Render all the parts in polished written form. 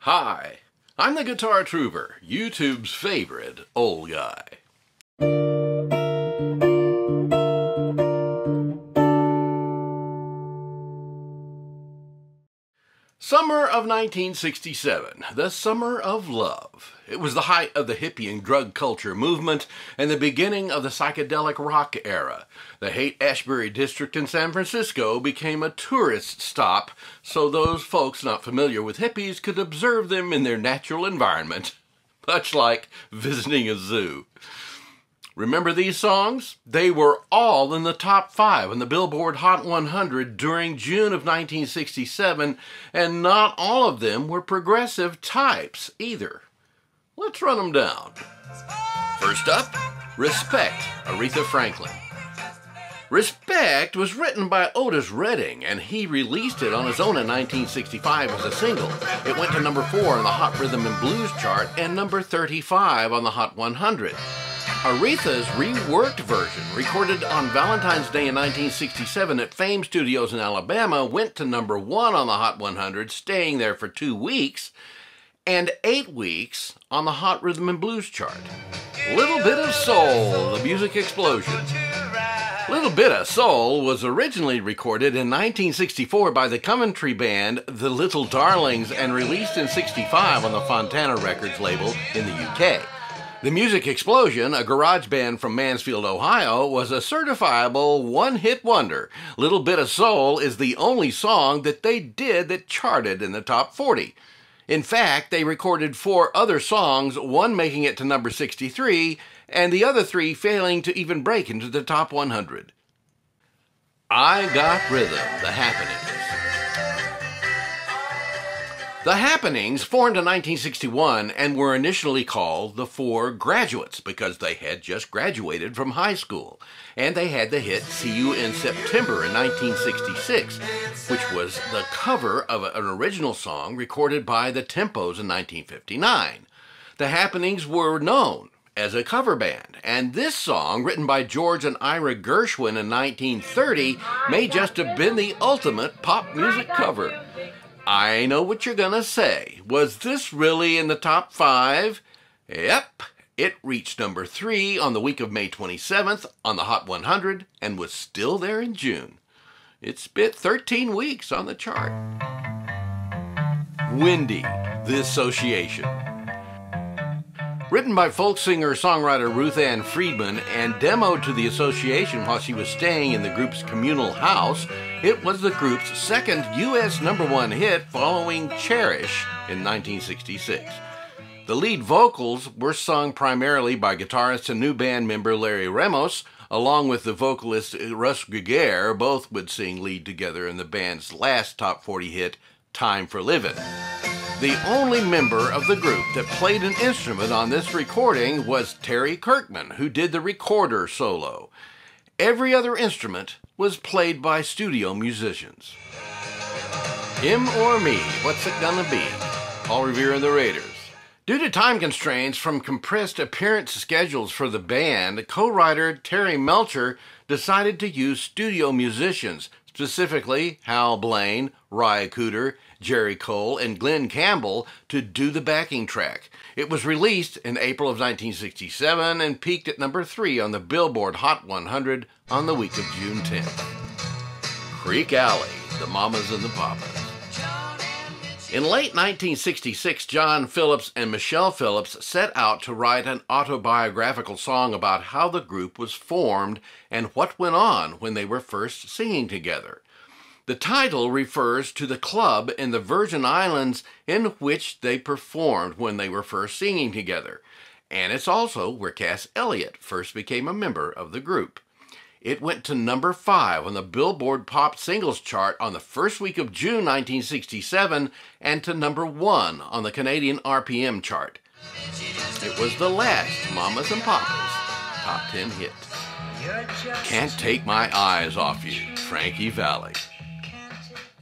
Hi, I'm the Guitar Trooper, YouTube's favorite old guy. Summer of 1967, the summer of love. It was the height of the hippie and drug culture movement and the beginning of the psychedelic rock era. The Haight-Ashbury district in San Francisco became a tourist stop so those folks not familiar with hippies could observe them in their natural environment, much like visiting a zoo. Remember these songs? They were all in the top 5 on the Billboard Hot 100 during June of 1967, and not all of them were progressive types either. Let's run them down. First up, Respect, Aretha Franklin. Respect was written by Otis Redding, and he released it on his own in 1965 as a single. It went to number 4 on the Hot Rhythm and Blues chart and number 35 on the Hot 100. Aretha's reworked version, recorded on Valentine's Day in 1967 at Fame Studios in Alabama, went to number 1 on the Hot 100, staying there for 2 weeks, and 8 weeks on the Hot Rhythm and Blues chart. Little Bit of Soul, the music explosion. Little Bit of Soul was originally recorded in 1964 by the Coventry band The Little Darlings and released in '65 on the Fontana Records label in the UK. The Music Explosion, a garage band from Mansfield, Ohio, was a certifiable one-hit wonder. Little Bit of Soul is the only song that they did that charted in the top 40. In fact, they recorded 4 other songs, one making it to number 63, and the other 3 failing to even break into the top 100. I Got Rhythm, The Happenings. The Happenings formed in 1961 and were initially called the Four Graduates because they had just graduated from high school. And they had the hit See You in September in 1966, which was the cover of an original song recorded by the Tempos in 1959. The Happenings were known as a cover band, and this song, written by George and Ira Gershwin in 1930, may just have been the ultimate pop music cover. I know what you're gonna say. Was this really in the top 5? Yep, it reached number 3 on the week of May 27th on the Hot 100 and was still there in June. It spent 13 weeks on the chart. Windy, The Association. Written by folk singer-songwriter Ruth Ann Friedman and demoed to the Association while she was staying in the group's communal house, it was the group's second U.S. #1 hit following Cherish in 1966. The lead vocals were sung primarily by guitarist and new band member Larry Ramos, along with the vocalist Russ Giguere. Both would sing lead together in the band's last top 40 hit, Time for Livin'. The only member of the group that played an instrument on this recording was Terry Kirkman, who did the recorder solo. Every other instrument was played by studio musicians. Him or Me, What's It Gonna Be? Paul Revere and the Raiders. Due to time constraints from compressed appearance schedules for the band, co-writer Terry Melcher decided to use studio musicians, specifically Hal Blaine, Ry Cooder, Jerry Cole, and Glenn Campbell, to do the backing track. It was released in April of 1967 and peaked at number 3 on the Billboard Hot 100 on the week of June 10th. Creek Alley, The Mamas and the Papas. In late 1966, John Phillips and Michelle Phillips set out to write an autobiographical song about how the group was formed and what went on when they were first singing together. The title refers to the club in the Virgin Islands in which they performed when they were first singing together, and it's also where Cass Elliot first became a member of the group. It went to number 5 on the Billboard Pop Singles chart on the first week of June 1967 and to number 1 on the Canadian RPM chart. It was the last Mamas and Papas top 10 hit. Can't Take My Eyes Off You, Frankie Valli.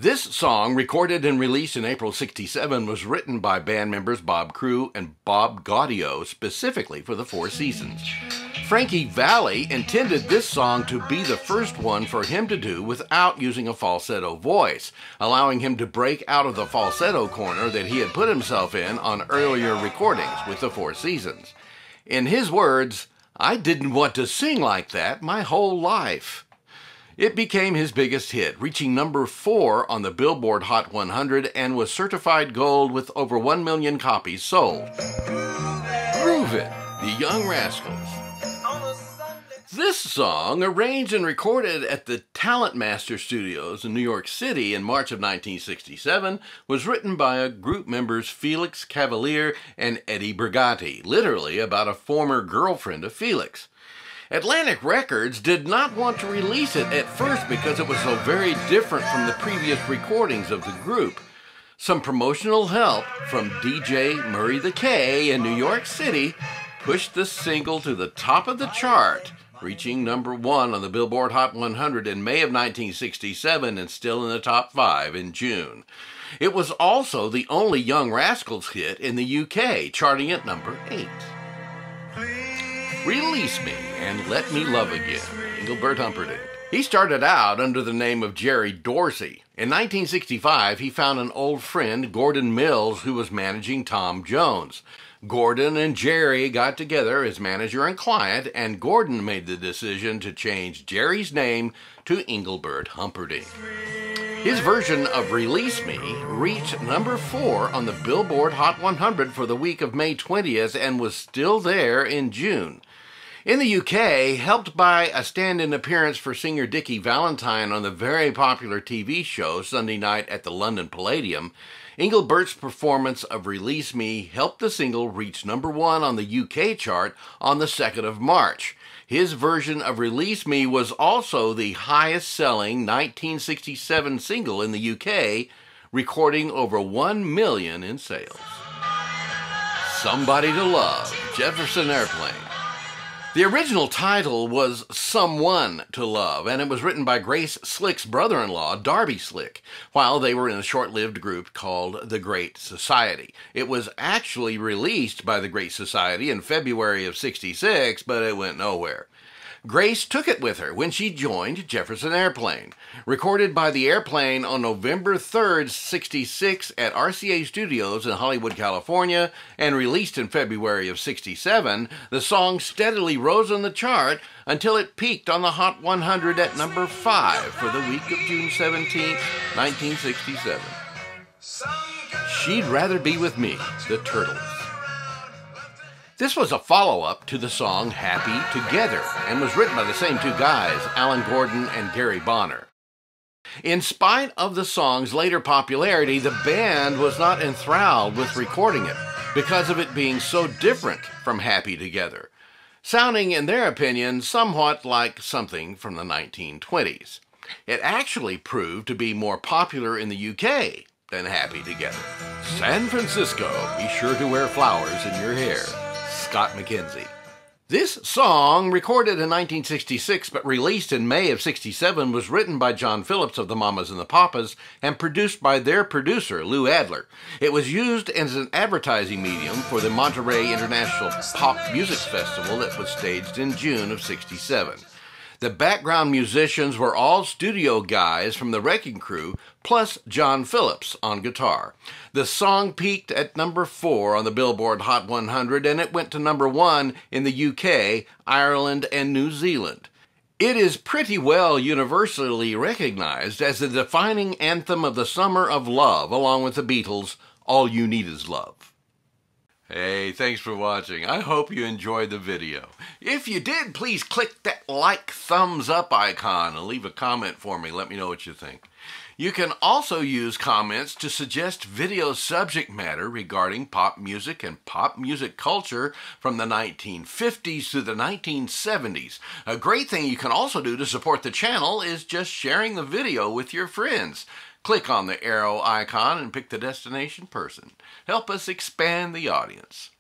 This song, recorded and released in April '67, was written by band members Bob Crewe and Bob Gaudio specifically for the Four Seasons. Frankie Valli intended this song to be the first one for him to do without using a falsetto voice, allowing him to break out of the falsetto corner that he had put himself in on earlier recordings with the Four Seasons. In his words, "I didn't want to sing like that my whole life." It became his biggest hit, reaching number 4 on the Billboard Hot 100 and was certified gold with over 1 million copies sold. Groove It, the Young Rascals. This song, arranged and recorded at the Talent Master Studios in New York City in March of 1967, was written by group members Felix Cavaliere and Eddie Brigati, literally about a former girlfriend of Felix. Atlantic Records did not want to release it at first because it was so very different from the previous recordings of the group. Some promotional help from DJ Murray the K in New York City pushed the single to the top of the chart, reaching number 1 on the Billboard Hot 100 in May of 1967 and still in the top 5 in June. It was also the only Young Rascals hit in the UK, charting at number 8. Release Me and Let Me Love Again, Engelbert Humperdinck. He started out under the name of Jerry Dorsey. In 1965, he found an old friend, Gordon Mills, who was managing Tom Jones. Gordon and Jerry got together as manager and client, and Gordon made the decision to change Jerry's name to Engelbert Humperdinck. His version of Release Me reached number 4 on the Billboard Hot 100 for the week of May 20th and was still there in June. In the UK, helped by a stand-in appearance for singer Dickie Valentine on the very popular TV show Sunday Night at the London Palladium, Engelbert's performance of Release Me helped the single reach number 1 on the UK chart on the 2nd of March. His version of Release Me was also the highest-selling 1967 single in the UK, recording over 1 million in sales. Somebody to Love, Jefferson Airplane. The original title was Someone to Love, and it was written by Grace Slick's brother-in-law, Darby Slick, while they were in a short-lived group called The Great Society. It was actually released by The Great Society in February of '66, but it went nowhere. Grace took it with her when she joined Jefferson Airplane. Recorded by the Airplane on November 3rd, '66 at RCA Studios in Hollywood, California, and released in February of '67, the song steadily rose on the chart until it peaked on the Hot 100 at number 5 for the week of June 17th, 1967. She'd Rather Be With Me, the Turtles. This was a follow-up to the song Happy Together and was written by the same two guys, Alan Gordon and Gary Bonner. In spite of the song's later popularity, the band was not enthralled with recording it because of it being so different from Happy Together, sounding, in their opinion, somewhat like something from the 1920s. It actually proved to be more popular in the UK than Happy Together. San Francisco, be sure to wear flowers in your hair. Scott McKenzie. This song, recorded in 1966 but released in May of '67, was written by John Phillips of the Mamas and the Papas and produced by their producer, Lou Adler. It was used as an advertising medium for the Monterey International Pop Music Festival that was staged in June of '67. The background musicians were all studio guys from the Wrecking Crew, plus John Phillips on guitar. The song peaked at number 4 on the Billboard Hot 100, and it went to number 1 in the UK, Ireland, and New Zealand. It is pretty well universally recognized as the defining anthem of the summer of love, along with the Beatles' All You Need Is Love. Hey, thanks for watching. I hope you enjoyed the video. If you did, please click that like thumbs up icon and leave a comment for me. Let me know what you think. You can also use comments to suggest video subject matter regarding pop music and pop music culture from the 1950s to the 1970s. A great thing you can also do to support the channel is just sharing the video with your friends. Click on the arrow icon and pick the destination person. Help us expand the audience.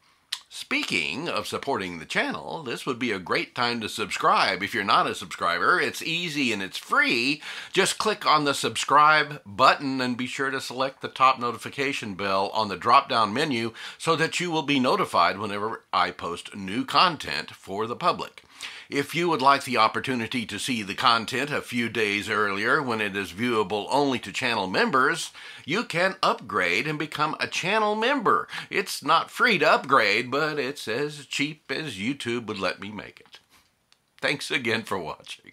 Speaking of supporting the channel, this would be a great time to subscribe. If you're not a subscriber, it's easy and it's free. Just click on the subscribe button and be sure to select the top notification bell on the drop-down menu so that you will be notified whenever I post new content for the public. If you would like the opportunity to see the content a few days earlier when it is viewable only to channel members, you can upgrade and become a channel member. It's not free to upgrade, but it's as cheap as YouTube would let me make it. Thanks again for watching.